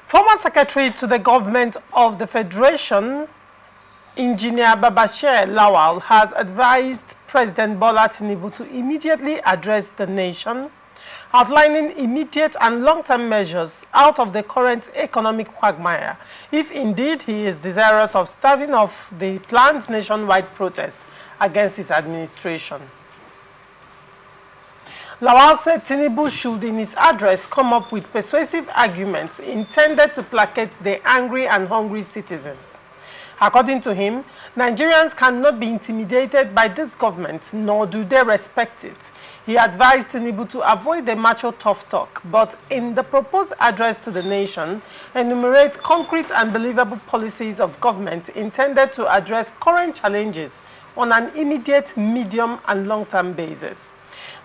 Former Secretary to the Government of the Federation, Engineer Babachir Lawal, has advised President Bola Tinubu to immediately address the nation, outlining immediate and long-term measures out of the current economic quagmire, if indeed he is desirous of staving off the planned nationwide protest against his administration. Lawal said Tinubu should, in his address, come up with persuasive arguments intended to placate the angry and hungry citizens. According to him, Nigerians cannot be intimidated by this government, nor do they respect it. He advised Tinubu to avoid the macho tough talk, but in the proposed address to the nation, enumerate concrete and believable policies of government intended to address current challenges on an immediate, medium, and long-term basis.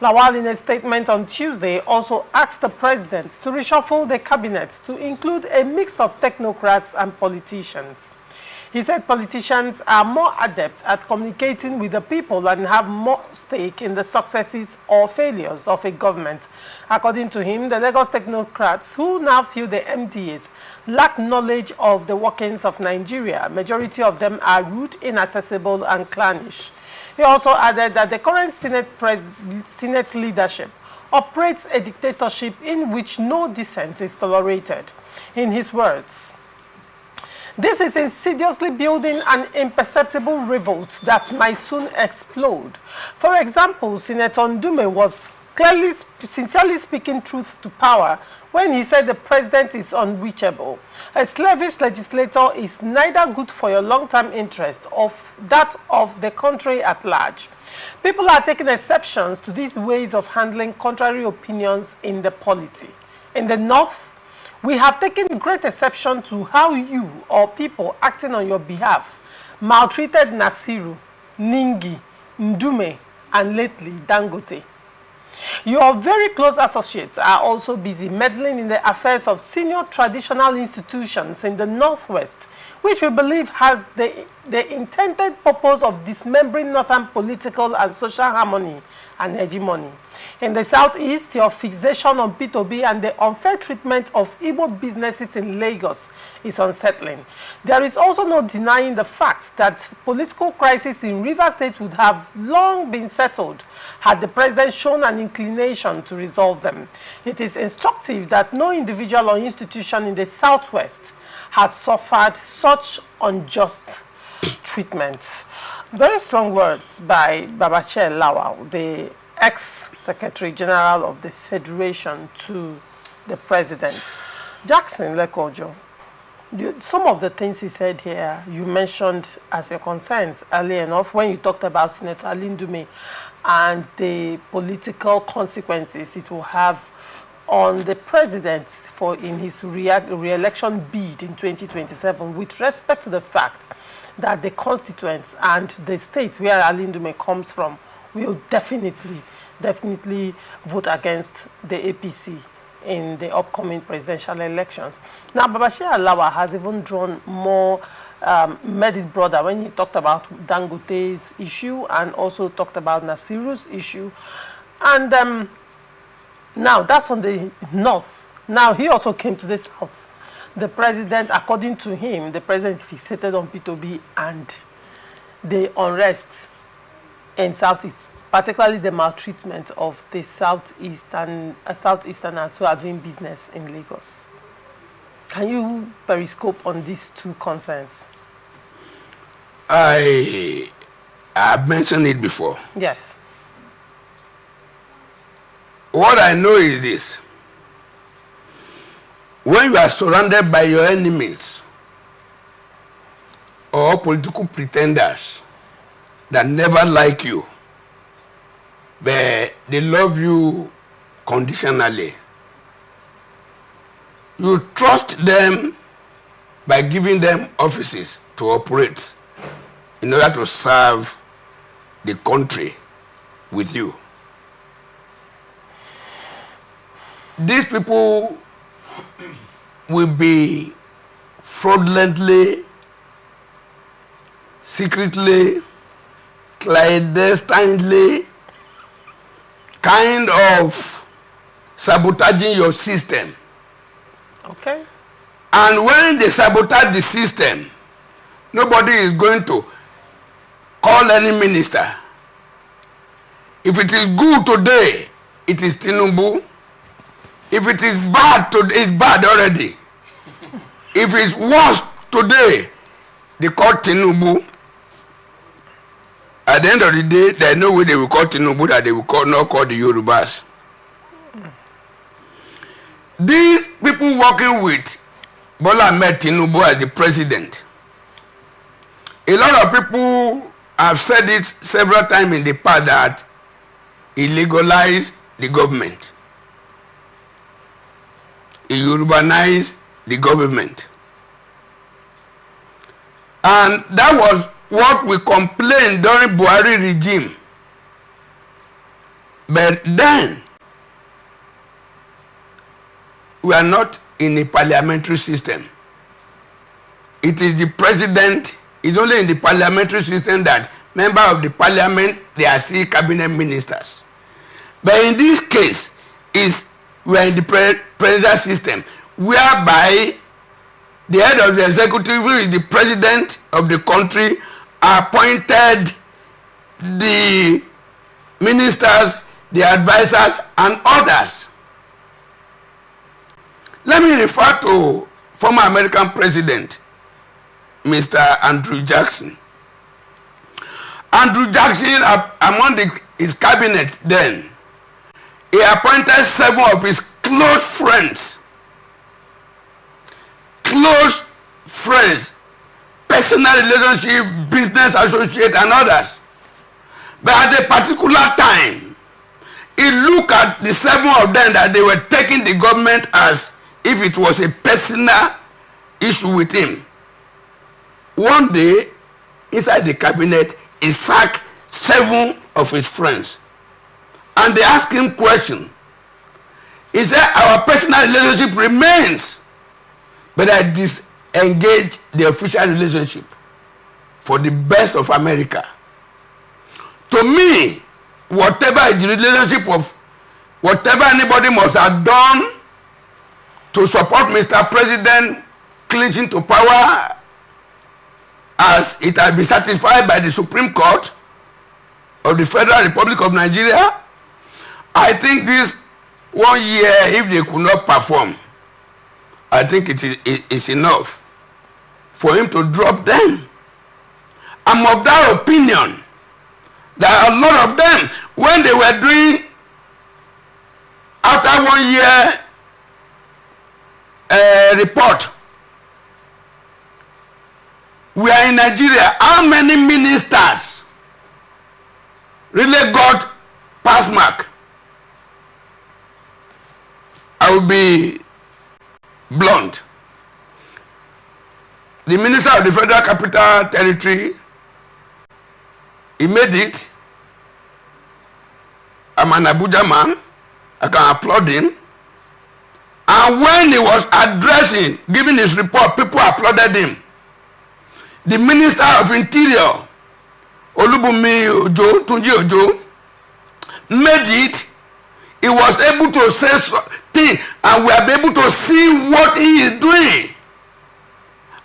Lawal, in a statement on Tuesday, also asked the president to reshuffle the cabinet to include a mix of technocrats and politicians. He said politicians are more adept at communicating with the people and have more stake in the successes or failures of a government. According to him, the Lagos technocrats who now fill the MDAs lack knowledge of the workings of Nigeria. Majority of them are rude, inaccessible, and clannish. He also added that the current Senate leadership operates a dictatorship in which no dissent is tolerated. In his words, "This is insidiously building an imperceptible revolt that might soon explode." For example, Senator Ndume was clearly, sincerely speaking truth to power when he said the president is unreachable. A slavish legislator is neither good for your long-term interest or that of the country at large. People are taking exceptions to these ways of handling contrary opinions in the polity. In the North, we have taken great exception to how you or people acting on your behalf maltreated Nasiru, Ningi, Ndume, and lately Dangote. Your very close associates are also busy meddling in the affairs of senior traditional institutions in the Northwest, which we believe has the intended purpose of dismembering northern political and social harmony and hegemony. In the Southeast, your fixation on P2B and the unfair treatment of Igbo businesses in Lagos is unsettling. There is also no denying the fact that political crisis in Rivers State would have long been settled had the president shown an inclination to resolve them. It is instructive that no individual or institution in the Southwest has suffered such unjust treatment. Very strong words by Babachir Lawal, the ex-Secretary General of the Federation, to the President. Jackson Lekojo, some of the things he said here, you mentioned as your concerns earlier enough when you talked about Senator Alindume and the political consequences it will have on the President in his re-election bid in 2027, with respect to the fact that the constituents and the state where Alindume comes from will definitely vote against the APC in the upcoming presidential elections. Now, Babachir Lawal has even drawn more, made it broader when he talked about Dangote's issue and also talked about Nasiru's issue. And now, that's on the north. Now, he also came to the south. The president, according to him, the president is fixated on P2B and the unrest in Southeast, particularly the maltreatment of the Southeasterners who are doing business in Lagos. Can you periscope on these two concerns? I have mentioned it before. Yes. What I know is this. When you are surrounded by your enemies or political pretenders that never like you, but they love you conditionally, you trust them by giving them offices to operate in order to serve the country with you. These people will be fraudulently, secretly, clandestinely kind of sabotaging your system. Okay. And when they sabotage the system, nobody is going to call any minister. If it is good today, it is Tinubu. If it is bad today, it's bad already. If it's worse today, they call Tinubu. At the end of the day, there is no way they will call Tinubu that they will not call the Yorubas. These people working with Bola Tinubu as the president, a lot of people have said it several times in the past that he legalized the government. He urbanized the government. And that was what we complained during Buhari regime. But then, we are not in a parliamentary system. It is the president, it's only in the parliamentary system that members of the parliament, they are still cabinet ministers. But in this case, we are in the presidential system, whereby the head of the executive, who is the president of the country, appointed the ministers, the advisors, and others. Let me refer to former American President, Mr. Andrew Jackson. Andrew Jackson, among his cabinet then, he appointed 7 of his close friends, personal relationship, business associate, and others. But at a particular time, he looked at the 7 of them that they were taking the government as if it was a personal issue with him. One day, inside the cabinet, he sacked 7 of his friends. And they asked him question. He said, our personal relationship remains, but I disengage the official relationship for the best of America. To me, whatever is the relationship of whatever anybody must have done to support Mr. President clinching to power, as it has been certified by the Supreme Court of the Federal Republic of Nigeria, I think this 1 year, if they could not perform, I think it is enough for him to drop them. I'm of that opinion that a lot of them, when they were doing, after 1 year report, we are in Nigeria, how many ministers really got pass mark? I will be blunt. The Minister of the Federal Capital Territory, he made it. I'm an Abuja man. I can applaud him. And when he was addressing, giving his report, people applauded him. The Minister of Interior, Olubunmi Ojo, Tunji Ojo, made it. He was able to say something, and we are able to see what he is doing.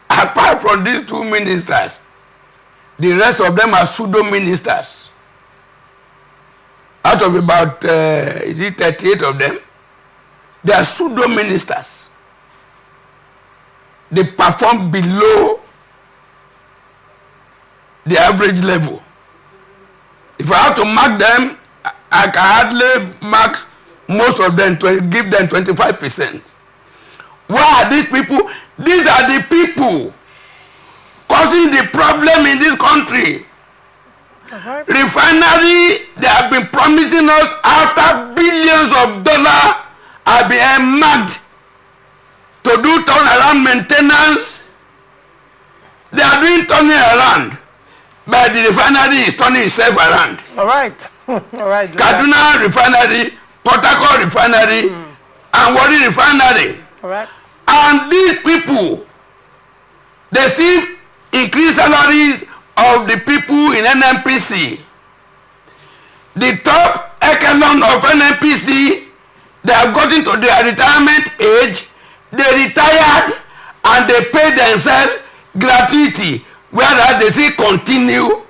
Apart from these 2 ministers, the rest of them are pseudo ministers. Out of about, 38 of them, they are pseudo ministers. They perform below the average level. If I have to mark them, I can hardly mark most of them to give them 25%. Why are these people? These are the people causing the problem in this country. Refinery, they have been promising us after billions of dollars have been earmarked to do turnaround maintenance. They are doing turning around, but the refinery is turning itself around. All right. All right. Kaduna refinery, Port Harcourt refinery, and Warri refinery. All right. And these people, they see increased salaries of the people in NNPC. The top echelon of NNPC, they have gotten to their retirement age, they retired, they pay themselves gratuity, whereas they still continue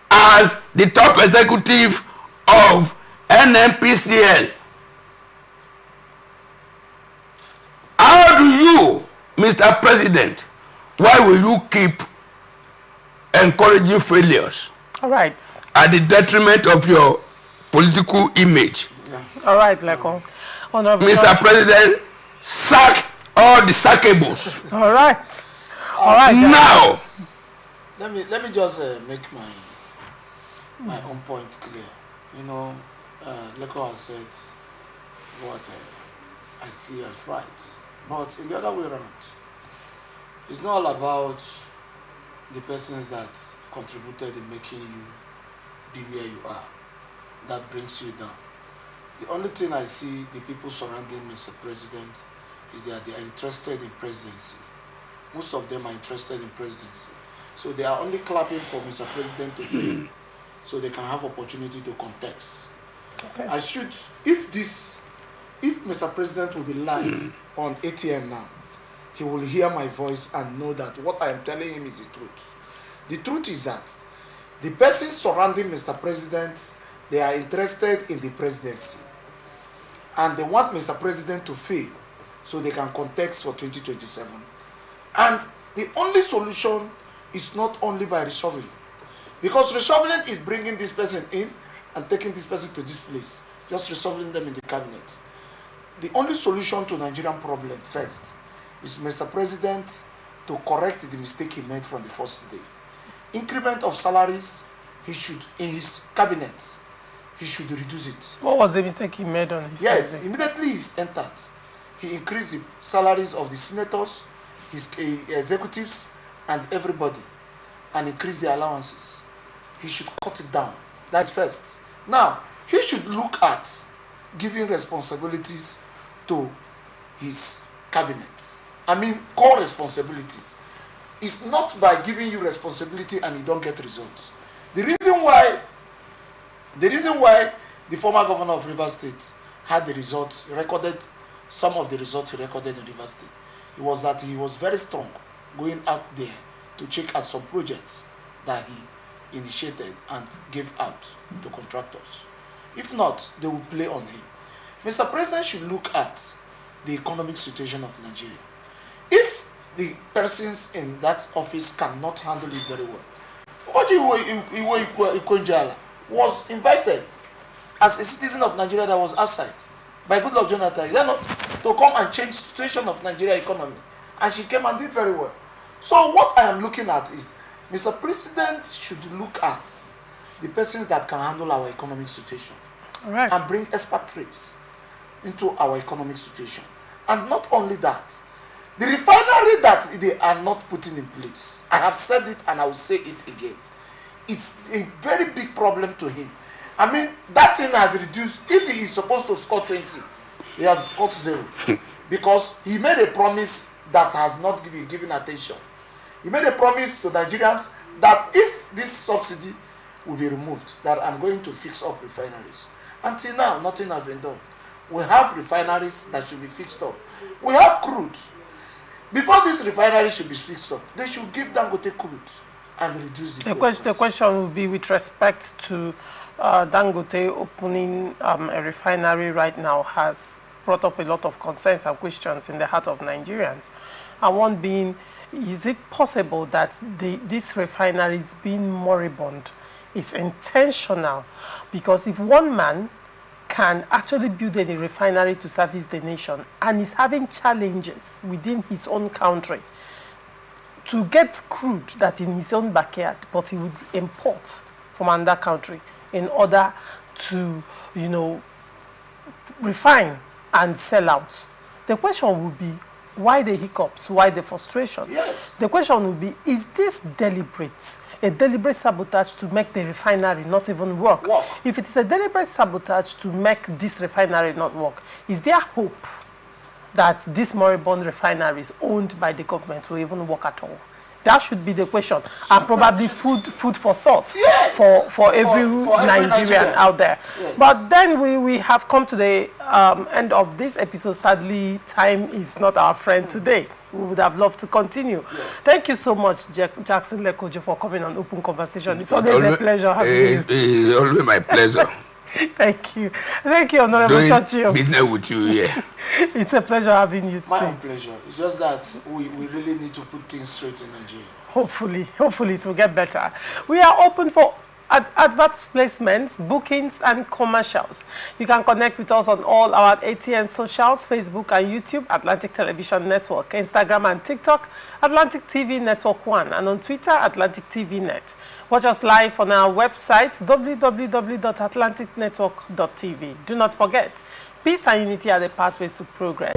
as the top executive of NNPCL. How do you, Mr. President, why will you keep encouraging failures? All right. At the detriment of your political image? Yeah. All right, Leko. Mr. President, sack all the sackables. All right. All right. Now. Let me just make my own point clear. You know, Leko has said what I see as right. But in the other way around, it's not all about the persons that contributed in making you be where you are. That brings you down. The only thing I see the people surrounding Mr. President is that they are interested in presidency. Most of them are interested in presidency. So they are only clapping for Mr. President to fail so they can have opportunity to contest. Okay. If Mr. President will be live on ATN now, he will hear my voice and know that what I am telling him is the truth. The truth is that the persons surrounding Mr. President, they are interested in the presidency. And they want Mr. President to fail so they can contest for 2027. And the only solution is not only by reshuffling. Because reshuffling is bringing this person in and taking this person to this place. Just reshuffling them in the cabinet. The only solution to Nigerian problem first is Mr. President to correct the mistake he made from the first day. Increment of salaries, he should, in his cabinet, he should reduce it. What was the mistake he made on his Yes, cabinet? immediately he entered. He increased the salaries of the senators, his executives, and everybody, and increased the allowances. He should cut it down. That's first. Now, he should look at giving responsibilities to his cabinet. I mean, core responsibilities. It's not by giving you responsibility and you don't get results. The reason why the former governor of Rivers State had the results, recorded some of the results he recorded in Rivers State, it was that he was very strong going out there to check out some projects that he initiated and gave out to contractors. If not, they will play on him. Mr. President should look at the economic situation of Nigeria. If the persons in that office cannot handle it very well, Babachir Lawal was invited as a citizen of Nigeria that was outside by Goodluck Jonathan, is that not, to come and change the situation of Nigeria economy, and she came and did very well. So what I am looking at is Mr. President should look at the persons that can handle our economic situation. All right. And bring expatriates into our economic situation. And not only that, the refinery that they are not putting in place, I have said it and I will say it again, it's a very big problem to him. I mean, that thing has reduced. If he is supposed to score 20, he has scored 0. Because he made a promise that has not been given attention. He made a promise to Nigerians that if this subsidy will be removed, that I'm going to fix up refineries. Until now, nothing has been done. We have refineries that should be fixed up. We have crude. Before this refinery should be fixed up, they should give Dangote crude and reduce the question will be with respect to Dangote opening a refinery right now has brought up a lot of concerns and questions in the heart of Nigerians. And one being, is it possible that this refinery is being moribund? It's intentional, because if one man can actually build a refinery to service the nation and is having challenges within his own country to get crude that in his own backyard, but he would import from another country in order to, refine and sell out. The question would be, why the hiccups? Why the frustration? Yes. The question would be, is this deliberate? A deliberate sabotage to make the refinery not even work? If it is a deliberate sabotage to make this refinery not work, is there hope that this moribund refinery is owned by the government will even work at all? That should be the question, and probably food for thought. Yes. for every Nigerian out there. Yes. But then we have come to the end of this episode. Sadly, time is not our friend today. we would have loved to continue. Yeah. Thank you so much, Jackson Lekojo, for coming on Open Conversation. It's always a pleasure having you. It's always my pleasure. Thank you. Thank you, Honorable Churchill. Business with you here. It's a pleasure having you today. My own pleasure. It's just that we really need to put things straight in Nigeria. Hopefully it will get better. We are open for advert placements, bookings, and commercials. You can connect with us on all our ATN socials, Facebook and YouTube, Atlantic Television Network, Instagram and TikTok, Atlantic TV Network 1, and on Twitter, Atlantic TV Net. Watch us live on our website, www.atlanticnetwork.tv. Do not forget, peace and unity are the pathways to progress.